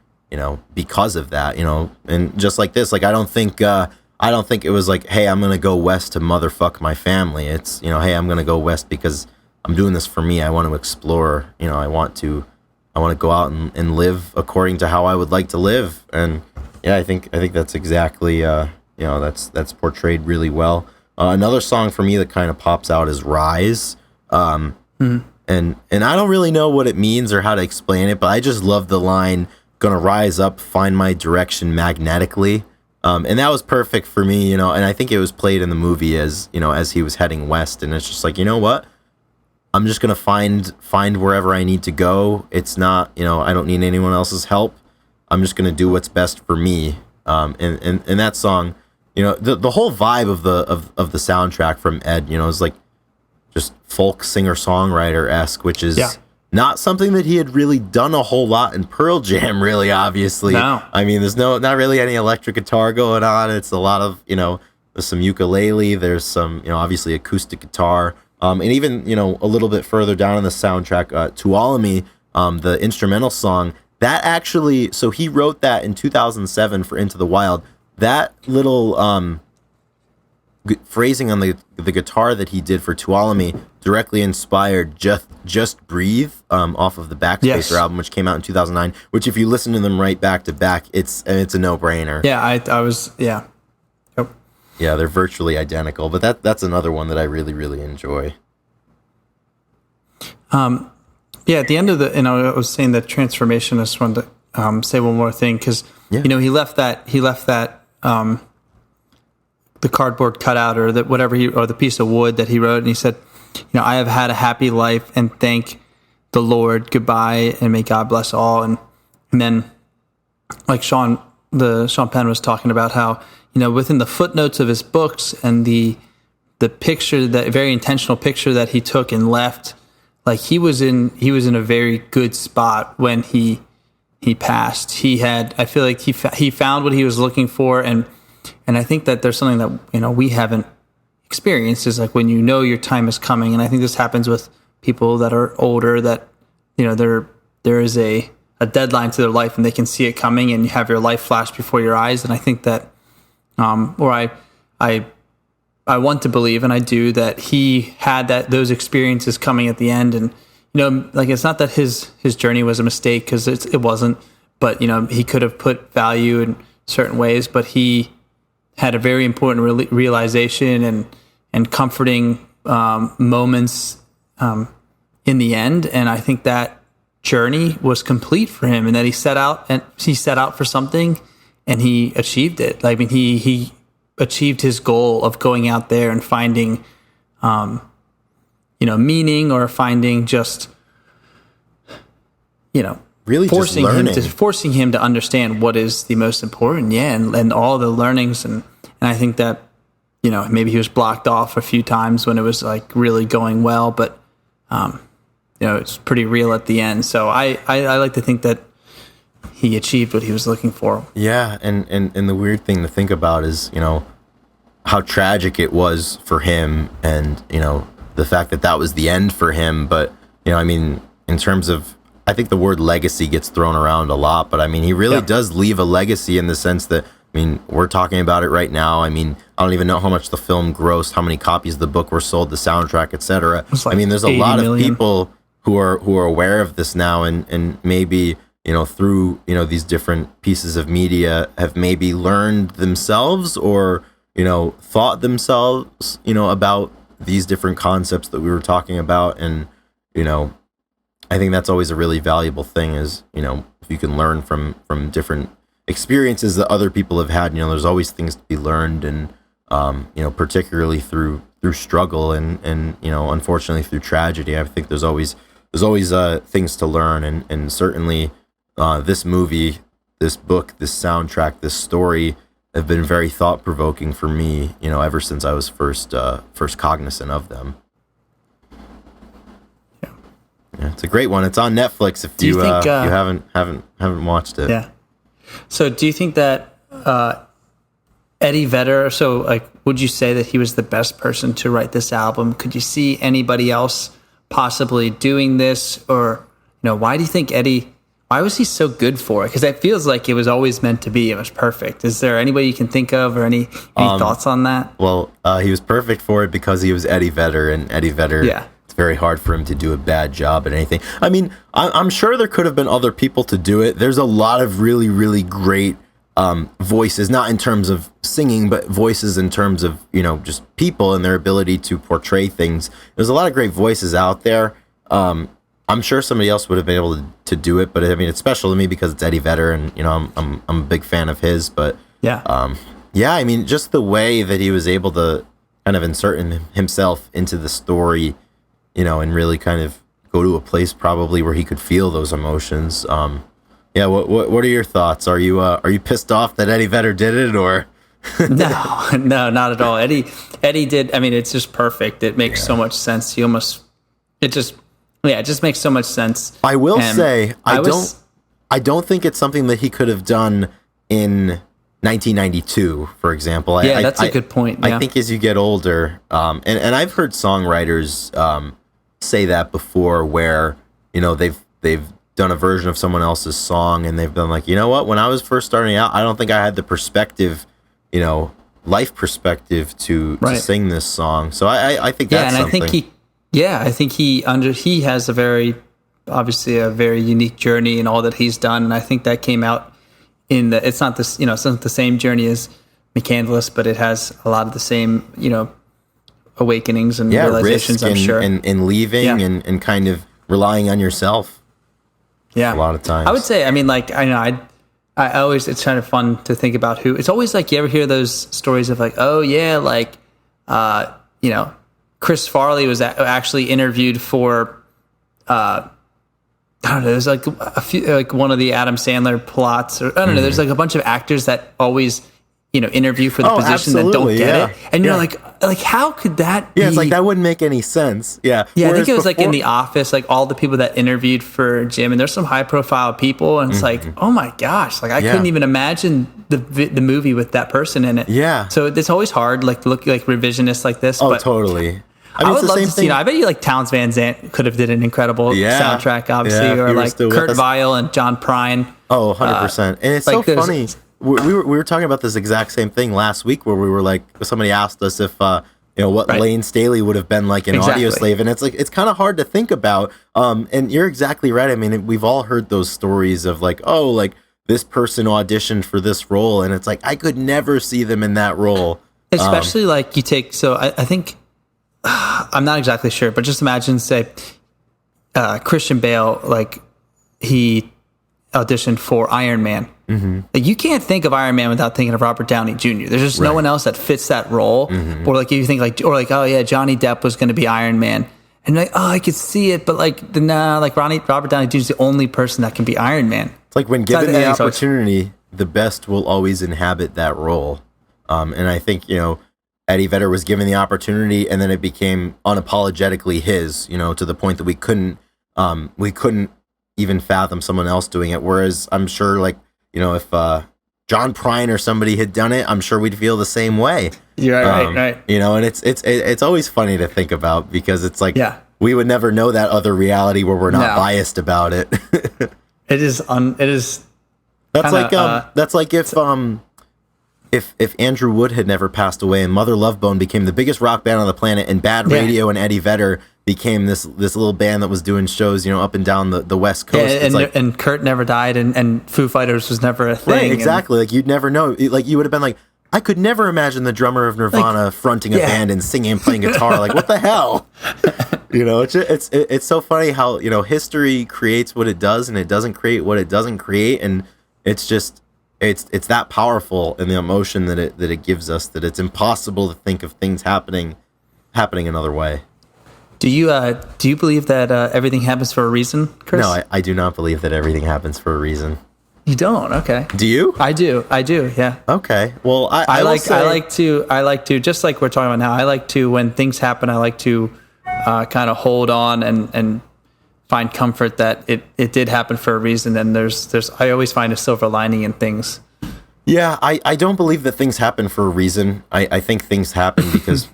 because of that, and just like this, like, I don't think it was like, hey, I'm going to go west to motherfuck my family. It's, hey, I'm going to go west because I'm doing this for me. I want to explore, I want to go out and live according to how I would like to live. And yeah, I think that's exactly, that's portrayed really well. Another song for me that kind of pops out is Rise. And I don't really know what it means or how to explain it, but I just love the line, gonna rise up, find my direction magnetically. And that was perfect for me, and I think it was played in the movie as he was heading west. And it's just like, you know what? I'm just going to find wherever I need to go. It's not, I don't need anyone else's help. I'm just going to do what's best for me. And that song, the whole vibe of the soundtrack from Ed, is like just folk singer-songwriter-esque, which is not something that he had really done a whole lot in Pearl Jam, really, obviously. No. There's not really any electric guitar going on. It's a lot of, there's some ukulele, there's some, obviously acoustic guitar. And even, a little bit further down in the soundtrack, Tuolumne, the instrumental song, that actually, so he wrote that in 2007 for Into the Wild. That little phrasing on the guitar that he did for Tuolumne directly inspired Just Breathe off of the Backspacer album, which came out in 2009, which if you listen to them right back to back, it's a no-brainer. Yeah, I was. Yep. Yeah, they're virtually identical, but that's another one that I really, really enjoy. At the end of I was saying that transformation. I just wanted to say one more thing, because he left that the cardboard cutout or that whatever or the piece of wood that he wrote, and he said, I have had a happy life and thank the Lord. Goodbye, and may God bless all. And then, like Sean Penn was talking about how, within the footnotes of his books and the picture, that very intentional picture that he took and left, like he was in a very good spot when he passed. I feel like he found what he was looking for, and I think that there's something that we haven't experienced, is like when your time is coming, and I think this happens with people that are older, that there is a deadline to their life and they can see it coming, and you have your life flash before your eyes. And I think that or I want to believe, and I do, that he had those experiences coming at the end. And like, it's not that his journey was a mistake, because it wasn't, but he could have put value in certain ways, but he had a very important realization and comforting moments in the end. And I think that journey was complete for him, and that he set out for something and he achieved it. I mean, he achieved his goal of going out there and finding, meaning, or finding just, really forcing him to understand what is the most important. Yeah. And all the learnings. And I think that, maybe he was blocked off a few times when it was like really going well, but it's pretty real at the end. So I like to think that he achieved what he was looking for. Yeah, and the weird thing to think about is, how tragic it was for him, and, the fact that was the end for him. But, in terms of, I think the word legacy gets thrown around a lot, but he really does leave a legacy in the sense that, we're talking about it right now. I don't even know how much the film grossed, how many copies of the book were sold, the soundtrack, etc. There's a lot of people who are aware of this now, and maybe, through, these different pieces of media have maybe learned themselves or, thought themselves, about these different concepts that we were talking about. And, I think that's always a really valuable thing is, if you can learn from different experiences that other people have had, there's always things to be learned, and, particularly through struggle and, unfortunately through tragedy. I think there's always things to learn, and certainly this movie, this book, this soundtrack, this story have been very thought-provoking for me, ever since I was first cognizant of them. Yeah, it's a great one. It's on Netflix if you think, you haven't watched it. Yeah. So do you think that Eddie Vedder, would you say that he was the best person to write this album? Could you see anybody else possibly doing this? Or, why do you think why was he so good for it? Because it feels like it was always meant to be. It was perfect. Is there anybody you can think of or any thoughts on that? Well, he was perfect for it because he was Eddie Vedder, and Eddie Vedder, it's very hard for him to do a bad job at anything. I'm sure there could have been other people to do it. There's a lot of really, really great voices, not in terms of singing, but voices in terms of, just people and their ability to portray things. There's a lot of great voices out there. I'm sure somebody else would have been able to do it, but it's special to me because it's Eddie Vedder, and I'm a big fan of his. But just the way that he was able to kind of insert himself into the story, and really kind of go to a place probably where he could feel those emotions. What are your thoughts? Are you pissed off that Eddie Vedder did it, or? No, not at all. Eddie did. It's just perfect. It makes so much sense. It just makes so much sense. I will say, I don't think it's something that he could have done in 1992, for example. That's a good point. Yeah. I think as you get older, and I've heard songwriters say that before, where they've done a version of someone else's song, and they've been like, what? When I was first starting out, I don't think I had the perspective, life perspective to sing this song. So I think that's something. I think he has obviously a very unique journey in all that he's done, and I think that came out it's not this, it's not the same journey as McCandless, but it has a lot of the same, awakenings and realizations, I'm sure. And leaving and kind of relying on yourself. Yeah. A lot of times. I would say, I always, it's kind of fun to think about it's always like, you ever hear those stories of like, Chris Farley was actually interviewed for, I don't know, there's like a few, like one of the Adam Sandler plots, or I don't know, there's like a bunch of actors that always, interview for the position that don't get it. And you're like, how could that be? Yeah, it's like, that wouldn't make any sense. Yeah. Yeah, I think it was like in The Office, like all the people that interviewed for Jim, and there's some high profile people, and it's like, oh my gosh, like I couldn't even imagine the movie with that person in it. Yeah. So it's always hard, like to look like revisionist like this. Oh, totally. I would love to see. I bet you like Townes Van Zandt could have did an incredible soundtrack, obviously, or like Kurt Weill and John Prine. Oh, 100%. And it's like so funny. We were talking about this exact same thing last week, where we were like, somebody asked us if what Lane Staley would have been like an audio slave, and it's like, it's kind of hard to think about. And you're exactly right. We've all heard those stories of like, this person auditioned for this role, and it's like, I could never see them in that role. Especially like you take. So I think. I'm not exactly sure, but just imagine, say, Christian Bale, like he auditioned for Iron Man. Mm-hmm. Like you can't think of Iron Man without thinking of Robert Downey Jr. There's just no one else that fits that role. Mm-hmm. Or like if you think Johnny Depp was going to be Iron Man, and like, I could see it, but like Robert Downey Jr. is the only person that can be Iron Man. It's like when given the opportunity, the best will always inhabit that role. And I think Eddie Vedder was given the opportunity, and then it became unapologetically his, to the point that we couldn't even fathom someone else doing it. Whereas I'm sure, like, if John Prine or somebody had done it, I'm sure we'd feel the same way. Yeah, right. And it's always funny to think about, because it's like, yeah, we would never know that other reality where we're not biased about it. It is. That's like if Andrew Wood had never passed away and Mother Love Bone became the biggest rock band on the planet, and Bad Radio and Eddie Vedder became this little band that was doing shows, up and down the West Coast. And Kurt never died, and Foo Fighters was never a thing. Right, exactly. Like, you'd never know. Like, you would have been like, I could never imagine the drummer of Nirvana fronting a band and singing and playing guitar. Like, what the hell? It's so funny how, history creates what it does, and it doesn't create what it doesn't create. And it's just, it's that powerful in the emotion that it gives us, that it's impossible to think of things happening another way. Do you believe that everything happens for a reason, Chris? No, I do not believe that everything happens for a reason. You don't? Okay. Do you? I do. Yeah. Okay. Well, I like to, just like we're talking about now, I like to, when things happen, I like to kind of hold on and find comfort that it did happen for a reason. And I always find a silver lining in things. Yeah. I don't believe that things happen for a reason. I think things happen because,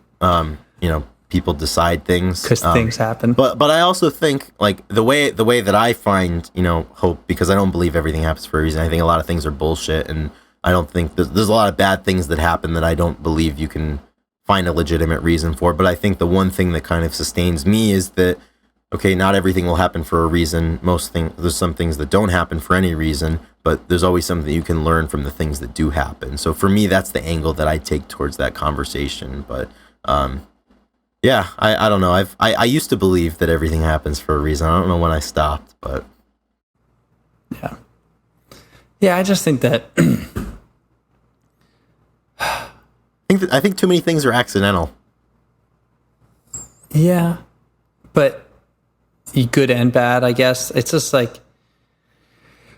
people decide things. Because things happen. But I also think, like, the way that I find, hope, because I don't believe everything happens for a reason. I think a lot of things are bullshit, and I don't think there's a lot of bad things that happen that I don't believe you can find a legitimate reason for. But I think the one thing that kind of sustains me is that, okay, not everything will happen for a reason. There's some things that don't happen for any reason, but there's always something you can learn from the things that do happen. So for me, that's the angle that I take towards that conversation. But, yeah, I don't know. I used to believe that everything happens for a reason. I don't know when I stopped, but yeah. I just think that I think too many things are accidental. Yeah, but good and bad, I guess. It's just like,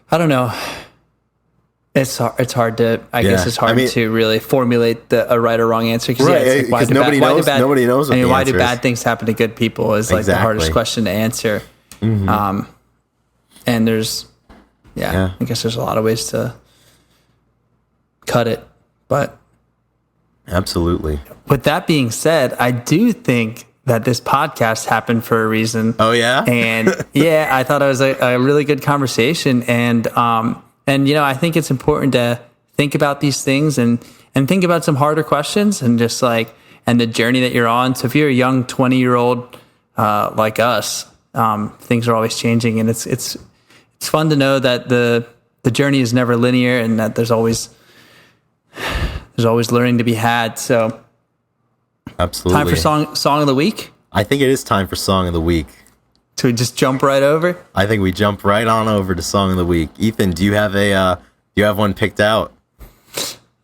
I don't know. It's hard to, I guess it's hard to really formulate a right or wrong answer. Because nobody knows what the why answer do bad things happen to good people is like the hardest question to answer. Mm-hmm. And there's, I guess there's a lot of ways to cut it, but. Absolutely. With that being said, I do think that this podcast happened for a reason. Oh, yeah? And I thought it was a really good conversation. And I think it's important to think about these things and think about some harder questions and just like, and the journey that you're on. So if you're a young 20-year-old like us, things are always changing, and it's fun to know that the journey is never linear and that there's always learning to be had. So absolutely. Time for song of the week? I think it is time for song of the week. So we just jump right over? I think we jump right on over to song of the week. Ethan, do you have one picked out?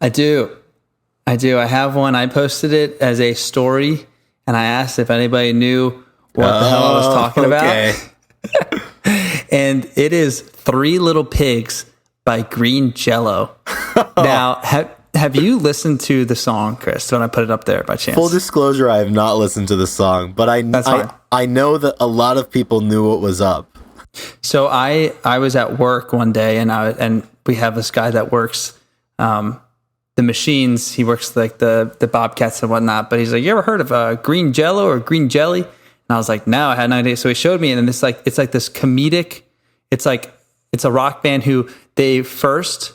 I do. I have one. I posted it as a story, and I asked if anybody knew what the hell I was talking about. And it is 3 Little Pigs by Green Jello. Now, have you listened to the song, Chris? When I put it up there by chance? Full disclosure, I have not listened to the song, but I know that a lot of people knew what was up. So I was at work one day, and we have this guy that works the machines. He works like the Bobcats and whatnot. But he's like, "You ever heard of Green Jello or Green Jelly?" And I was like, "No, I had no idea." So he showed me, and it's like this comedic. It's a rock band who they first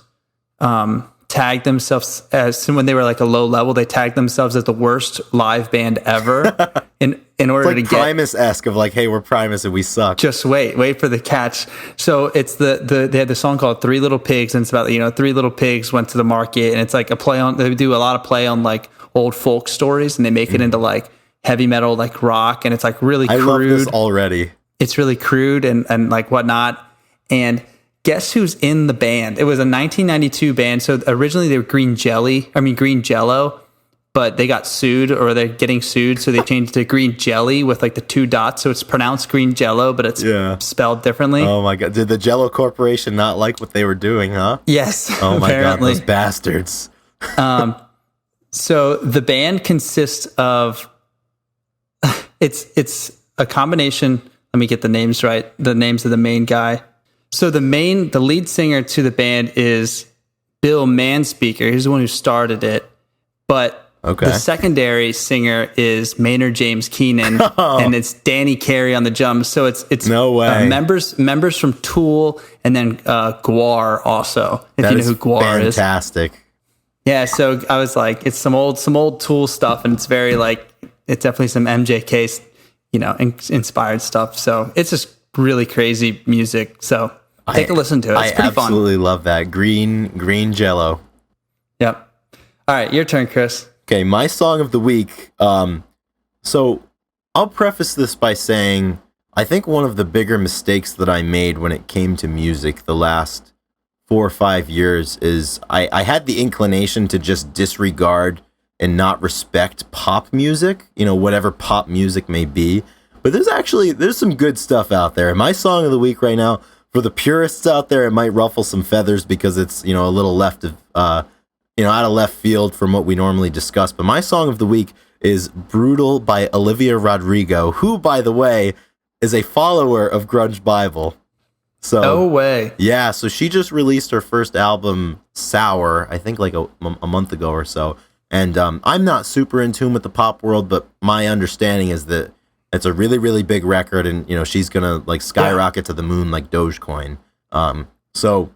tagged themselves as, when they were like a low level, they tagged themselves as the worst live band ever in order to get Primus-esque of like, hey, we're Primus and we suck. Just wait for the catch. So it's they had the song called 3 Little Pigs, and it's about 3 little pigs went to the market, and it's like a play on, they do a lot of play on like old folk stories, and they make it into like heavy metal, like rock, and it's like really crude. I love this already. It's really crude and like whatnot. And guess who's in the band? It was a 1992 band. So originally they were Green Jello, but they got sued, or they're getting sued. So they changed to Green Jelly with like the 2 dots. So it's pronounced Green Jello, but it's spelled differently. Oh my God. Did the Jello Corporation not like what they were doing, huh? Yes. Oh my apparently. God, those bastards. So the band consists of it's a combination. Let me get the names right. The names of the main guy. So the lead singer to the band is Bill Manspeaker. He's the one who started it. But the secondary singer is Maynard James Keenan, and it's Danny Carey on the drums. So it's no way. Members from Tool, and then Guar also. If you know who Guar is, fantastic. Yeah. So I was like, it's some old Tool stuff, and it's very like it's definitely some MJK, inspired stuff. So it's just really crazy music. So take a listen to it. It's pretty fun. I absolutely love that green Jello. Yep. All right, your turn, Chris. Okay, my song of the week. So I'll preface this by saying I think one of the bigger mistakes that I made when it came to music the last 4 or 5 years is I had the inclination to just disregard and not respect pop music, whatever pop music may be. But there's some good stuff out there. And my song of the week right now, for the purists out there, it might ruffle some feathers because it's, a little left of, out of left field from what we normally discuss. But my song of the week is Brutal by Olivia Rodrigo, who, by the way, is a follower of Grunge Bible. So, no way. Yeah, so she just released her first album, Sour, I think like a month ago or so. And I'm not super in tune with the pop world, but my understanding is that it's a really, really big record, and she's gonna like skyrocket to the moon like Dogecoin. So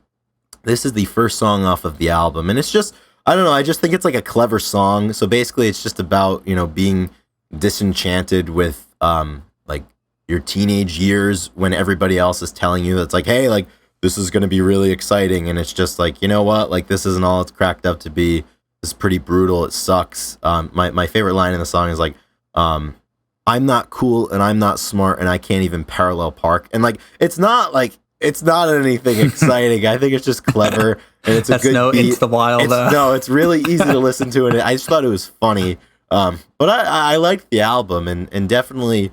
this is the first song off of the album, and it's just, I don't know, I just think it's like a clever song. So basically, it's just about being disenchanted with like your teenage years when everybody else is telling you that's like, hey, like this is gonna be really exciting, and it's just like, you know what, like this isn't all it's cracked up to be. It's pretty brutal. It sucks. My favorite line in the song is like, I'm not cool and I'm not smart and I can't even parallel park. And like, it's not anything exciting. I think it's just clever and it's a good beat. It's the wild. It's really easy to listen to, and I just thought it was funny. But I liked the album, and definitely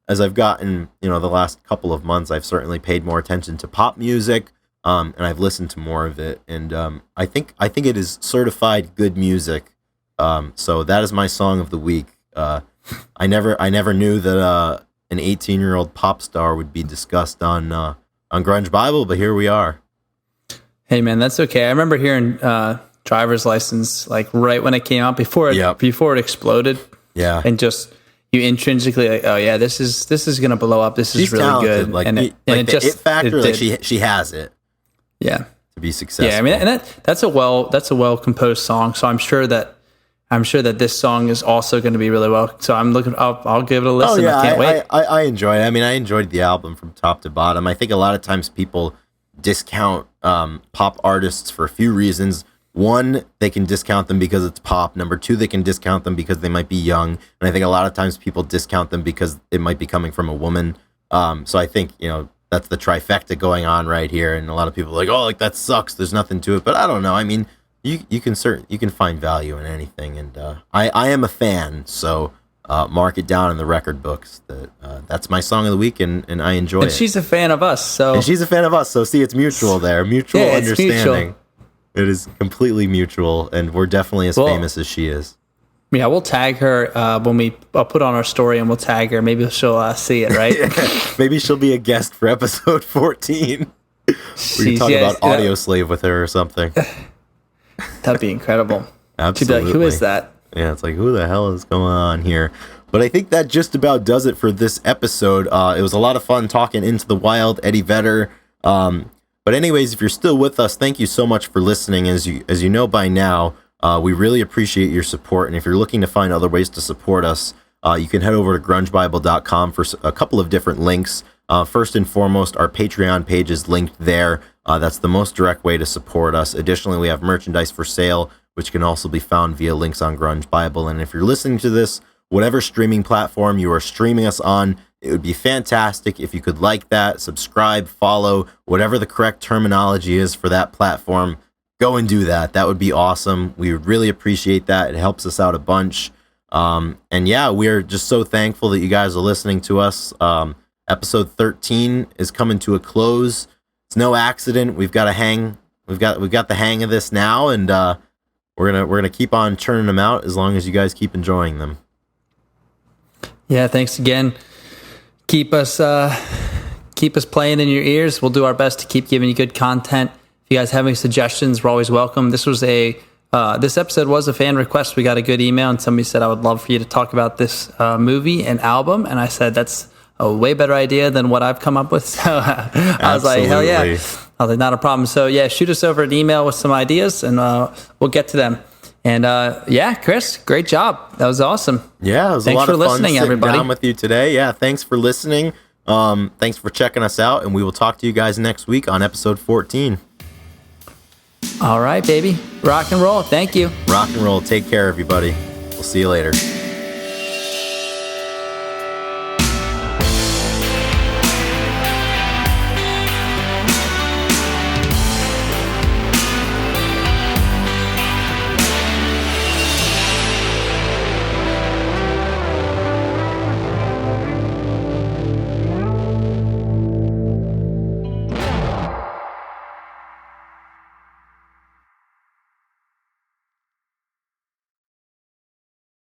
as I've gotten, the last couple of months, I've certainly paid more attention to pop music. And I've listened to more of it, and I think it is certified good music. So that is my song of the week. I never knew that an 18-year-old pop star would be discussed on Grunge Bible, but here we are. Hey man, that's okay. I remember hearing Driver's License like right when it came out before it exploded. Yeah, and just you intrinsically like, oh yeah, this is gonna blow up. This is really talented. Good. It factor, like she has it. Yeah, to be successful. Yeah, I mean, and that's a well composed song. So I'm sure that this song is also going to be really well. So I'll give it a listen. Oh, yeah, I can't wait. I enjoy it. I mean, I enjoyed the album from top to bottom. I think a lot of times people discount pop artists for a few reasons. One, they can discount them because it's pop. Number two, they can discount them because they might be young. And I think a lot of times people discount them because it might be coming from a woman. So I think, that's the trifecta going on right here. And a lot of people are like, oh, like that sucks. There's nothing to it. But I don't know. I mean, you can find value in anything. And I am a fan. So mark it down in the record books. That's my song of the week, and I enjoy it. And she's a fan of us. And she's a fan of us. So see, it's mutual there. Mutual understanding. Mutual. It is completely mutual. And we're definitely as famous as she is. Yeah, we'll tag her when I'll put on our story, and we'll tag her. Maybe she'll see it, right? Maybe she'll be a guest for episode 14. We can talk about Audio Slave with her or something. That'd be incredible. Absolutely. She'd be like, who is that? Yeah, it's like, who the hell is going on here? But I think that just about does it for this episode. It was a lot of fun talking Into the Wild, Eddie Vedder. But anyways, if you're still with us, thank you so much for listening. As you know by now, we really appreciate your support, and if you're looking to find other ways to support us, you can head over to grungebible.com for a couple of different links. First and foremost, our Patreon page is linked there. That's the most direct way to support us. Additionally, we have merchandise for sale, which can also be found via links on Grunge Bible. And if you're listening to this, whatever streaming platform you are streaming us on, it would be fantastic if you could like that, subscribe, follow, whatever the correct terminology is for that platform. Go and do that. That would be awesome. We would really appreciate that. It helps us out a bunch. And yeah, we're just so thankful that you guys are listening to us. Episode 13 is coming to a close. It's no accident. We've got the hang of this now, and we're gonna keep on churning them out as long as you guys keep enjoying them. Yeah, thanks again. Keep us playing in your ears. We'll do our best to keep giving you good content. If you guys have any suggestions, we're always welcome. This episode was a fan request. We got a good email, and somebody said, I would love for you to talk about this movie and album. And I said, that's a way better idea than what I've come up with. So I was like, hell yeah. I was like, not a problem. So yeah, shoot us over an email with some ideas, and we'll get to them. And Chris, great job. That was awesome. Yeah, it was thanks a lot of fun listening, sitting everybody. down with you today. Yeah, thanks for listening. Thanks for checking us out, and we will talk to you guys next week on episode 14. All right, baby. Rock and roll. Thank you. Rock and roll. Take care, everybody. We'll see you later.